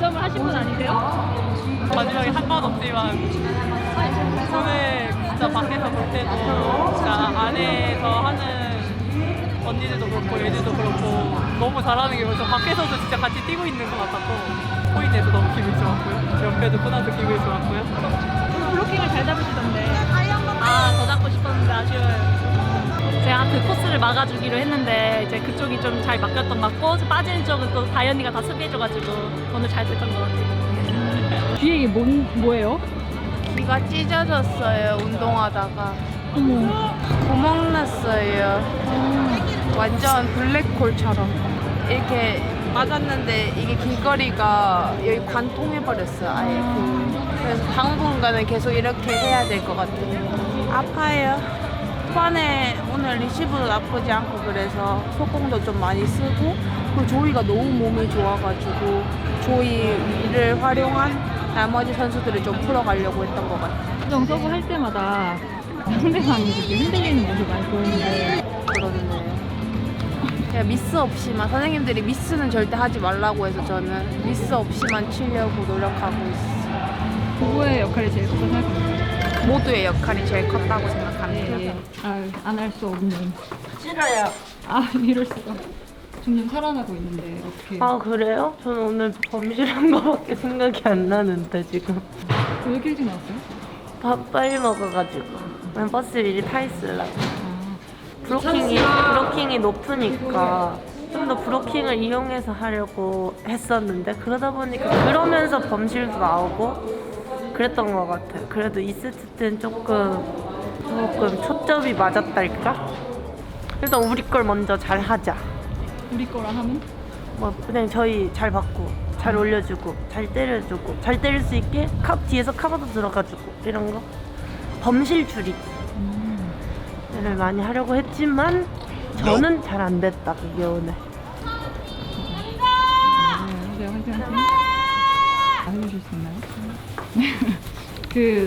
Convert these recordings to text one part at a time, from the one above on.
점을 하신 분 아니세요? 마지막에 한 번 없지만 오늘 진짜 밖에서 볼 때도 진짜 안에서 하는 언니들도 그렇고 얘들도 그렇고 너무 잘하는 게 벌써 밖에서도 진짜 같이 뛰고 있는 것 같았고 코인에서 너무 기분이 좋았고요. 옆에도 끝나서 기분이 좋았고요. 블로킹을 잘 잡으시던데. 더 잡고 싶었는데 아쉬워요. 제가 그 코스를 막아주기로 했는데 이제 그쪽이 좀 잘 막혔던 것 같고 빠지는 쪽은 또 다현이가 다 수비해줘가지고 오늘 잘 됐던 것 같아요. 뒤에 이게 뭐예요? 귀가 찢어졌어요. 운동하다가 어머. 구멍 났어요. 완전 블랙홀처럼 이렇게 맞았는데 이게 길거리가 여기 관통해버렸어요. 아예 그래서 당분간은 계속 이렇게 해야 될 것 같아요. 아파요. 초반에 오늘 리시브도 나쁘지 않고 그래서 속공도 좀 많이 쓰고 그리고 조이가 너무 몸이 좋아가지고 조이를 활용한 나머지 선수들을 좀 풀어가려고 했던 것 같아요. 정서부 할 때마다 상대방이 이렇게 흔들리는 모습 많이 보이는데 그러네요. 그냥 미스 없이만 선생님들이 미스는 절대 하지 말라고 해서 저는 미스 없이만 치려고 노력하고 있어요. 누구의 역할이 제일 컸다고 생각합니까? 모두의 역할이 제일 컸다고 생각합니다. 안 할 수 없는. 싫어요. 이럴 수가. 점점 살아나고 있는데 어떻게? 아 그래요? 저는 오늘 범실한 거밖에 생각이 안 나는데 지금 왜 이렇게 일찍 나왔어요? 밥 빨리 먹어가지고 난 버스 미리 타 있으려고. 브로킹이 높으니까 좀 더 브로킹을 이용해서 하려고 했었는데 그러다 보니까 그러면서 범실도 나오고 그랬던 것 같아요. 그래도 2세트 때는 조금 초점이 맞았달까? 일단 우리 걸 먼저 잘 하자. 우리 거라 하면? 뭐 그냥 저희 잘 받고 잘 올려주고 잘 때려주고 잘 때릴 수 있게 뒤에서 카바도 들어가주고 이런 거 범실 줄이기를 많이 하려고 했지만 저는 잘 안 됐다 그게 오늘. 네, 화이팅. 해주실 수 있나요?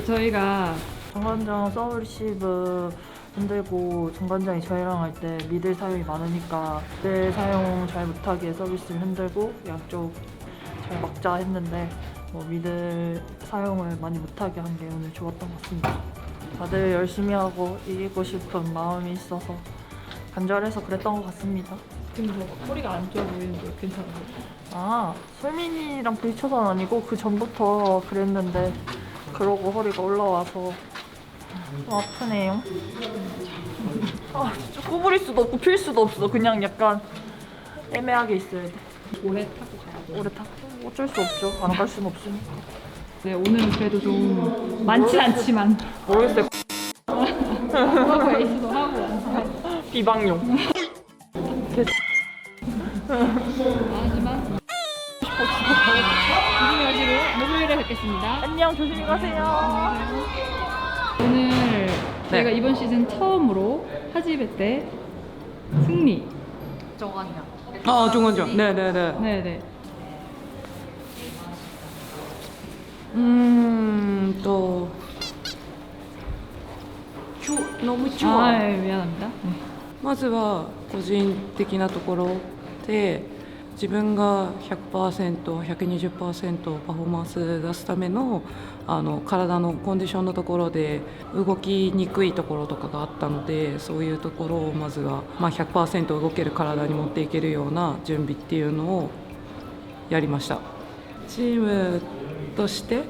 저희가 정관장 서브 리시브 흔들고 정관장이 저희랑 할 때 미들 사용이 많으니까 미들 사용 잘 못하게 서비스를 흔들고 양쪽 잘 막자 했는데 미들 사용을 많이 못하게 한 게 오늘 좋았던 것 같습니다. 다들 열심히 하고 이기고 싶은 마음이 있어서 간절해서 그랬던 것 같습니다. 지금 허리가 안 좋아 보이는데 괜찮아요? 솔민이랑 부딪혀서는 아니고 그 전부터 그랬는데 그러고 허리가 올라와서 좀 아프네요. 진짜 구부릴 수도 없고 필 수도 없어. 그냥 약간 애매하게 있어야 돼. 오래 타고 가야 오래 타고 어쩔 수 없죠. 안 갈 수는 없으니까. 네, 오늘은 그래도 좀 많진 않지만 모르겠어요. 하고 에이스도 하고 비방용. 하지만 조심히 가시고 목요일에 뵙겠습니다. 안녕. 조심히 가세요. 오늘 저희가 이번 시즌 처음으로 하지배 때 승리. 정원장. 네네네. 네네. 너무 좋아. 미안합니다. 네. まずは個人的なところで自分が 100%、120% パフォーマンス出すための体のコンディションのところで動きにくいところとかがあったのでそういうところをまずは、100% 動ける体に持っていけるような準備っていうのをやりました。チームとして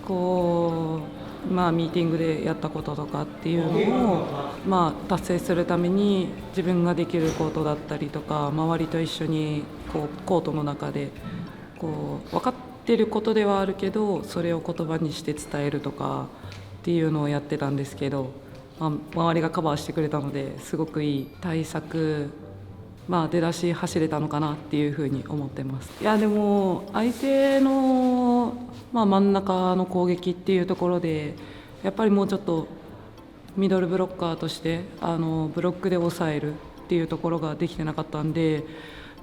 こうミーティングでやったこととかっていうのを、達成するために自分ができることだったりとか周りと一緒にコートの中で分かってることではあるけどそれを言葉にして伝えるとかっていうのをやってたんですけど、周りがカバーしてくれたのですごくいい対策、出だし走れたのかなっていうふうに思ってます。いやでも相手の、真ん中の攻撃っていうところでやっぱりもうちょっとミドルブロッカーとしてブロックで抑えるっていうところができてなかったんで、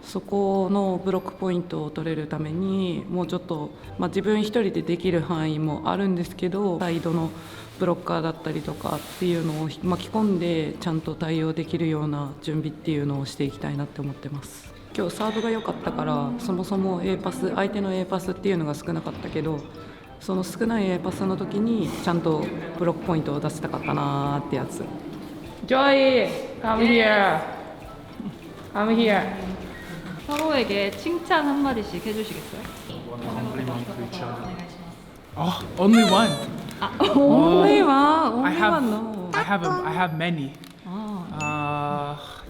そこのブロックポイントを取れるためにもうちょっと、自分一人でできる範囲もあるんですけど、サイドのブロッカーだったりとかっていうのを巻き込んでちゃんと対応できるような準備っていうのをしていきたいなって思ってます。今日サーブが良かったからそもそも A パス、相手の A パスっていうのが少なかったけど、その少ない A パスの時にちゃんとブロックポイントを出せたかったなーってやつ。 Joy, come here. Come here. 서로에게 칭찬 한마디씩 해주시겠어요? Oh, only one. Only one, I have, no. I have many.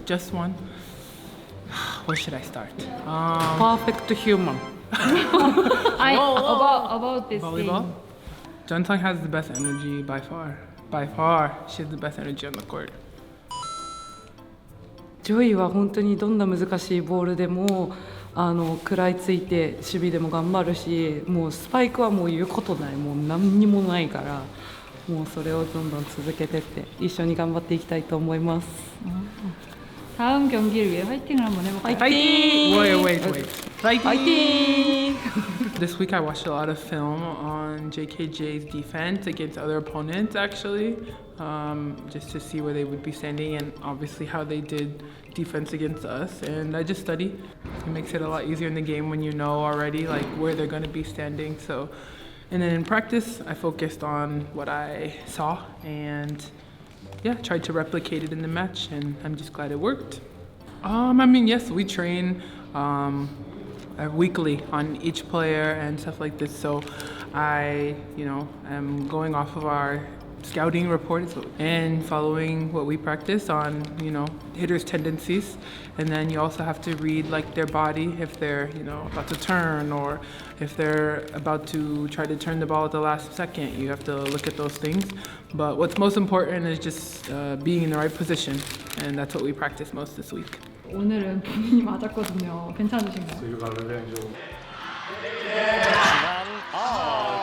Just one. Where should I start? Perfect human. About this Volleyball. thing. Junsung has the best energy by far. By far, she has the best energy on the court. ジョイは本当にどんな難しいボールでも食らいついて守備でも頑張るし、もうスパイクはもう言うことない、もう何にもないから、もうそれをどんどん続けてって一緒に頑張っていきたいと思います。 다음 경기를 위해 화이팅을 한번 해볼까요? Wait. 파이팅! This week I watched a lot of film on JKJ's defense against other opponents actually, just to see where they would be standing and obviously how they did defense against us, and I just study. It makes it a lot easier in the game when you know already like where they're going to be standing. So, and then in practice I focused on what I saw and tried to replicate it in the match, and I'm just glad it worked. Yes, we train weekly on each player and stuff like this. So I, am going off of our scouting reports and following what we practice on, hitters' tendencies. And then you also have to read like their body if they're, about to turn or if they're about to try to turn the ball at the last second. You have to look at those things. But what's most important is just being in the right position. And that's what we practice most this week. 오늘은 본인이 맞았거든요. 괜찮으신가요? 중앙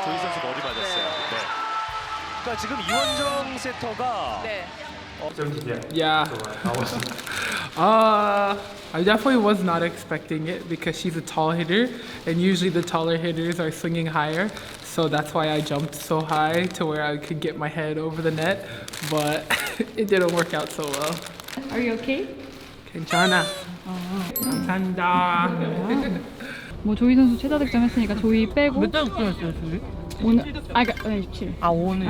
조이 선수 머리 맞았어요. 네. 그러니까 지금 이원정 세터가 Yeah. I definitely was not expecting it because she's a tall hitter, and usually the taller hitters are swinging higher. So that's why I jumped so high to where I could get my head over the net, but it didn't work out so well. Are you okay? 괜찮아. 감사합니다. 뭐 조이 선수 최다 득점 했으니까 조이 빼고 몇 점 했어요, 조이? 오늘 그러니까 27. 오늘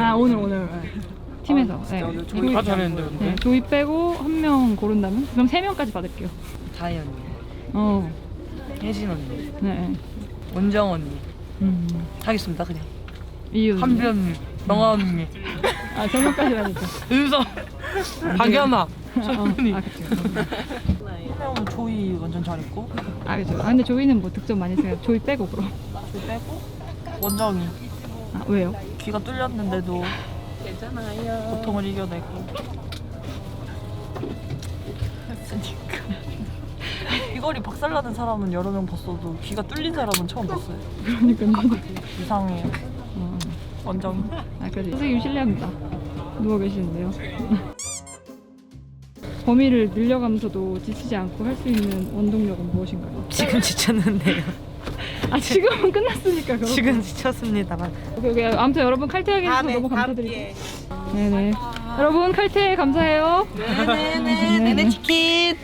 팀에서 조이 다 잘했는데 근데? 네, 조이 빼고 한 명 고른다면 그럼 3명까지 받을게요. 다희 언니, 어. 혜진 언니, 네. 원정 언니 하겠습니다 그냥. 이유. 한비 언니, 영아 언니, 3명까지 받을게요. 은서, 박연아, 소윤이. 형 조이 완전 잘했고 그죠. 근데 조이는 뭐 득점 많이 했으니까 조이 빼고 그럼. 조이 빼고 원정이 왜요? 귀가 뚫렸는데도 고통을 이겨내고 했으니까. 귀걸이 박살나는 사람은 여러 명 봤어도 귀가 뚫린 사람은 처음 봤어요. 그러니까 나도. 이상해요. 원정이. 그래도 선생님 실례합니다. 누워 계시는데요. 범위를 늘려가면서도 지치지 않고 할 수 있는 원동력은 무엇인가요? 지금 지쳤는데요. 지금은 끝났으니까 그렇고. 지금 지쳤습니다만. 오케이. 아무튼 여러분 칼퇴하게 해주셔서 너무 감사드리고. 네네. 여러분 칼퇴 감사해요. 네네네. 네네 치킨.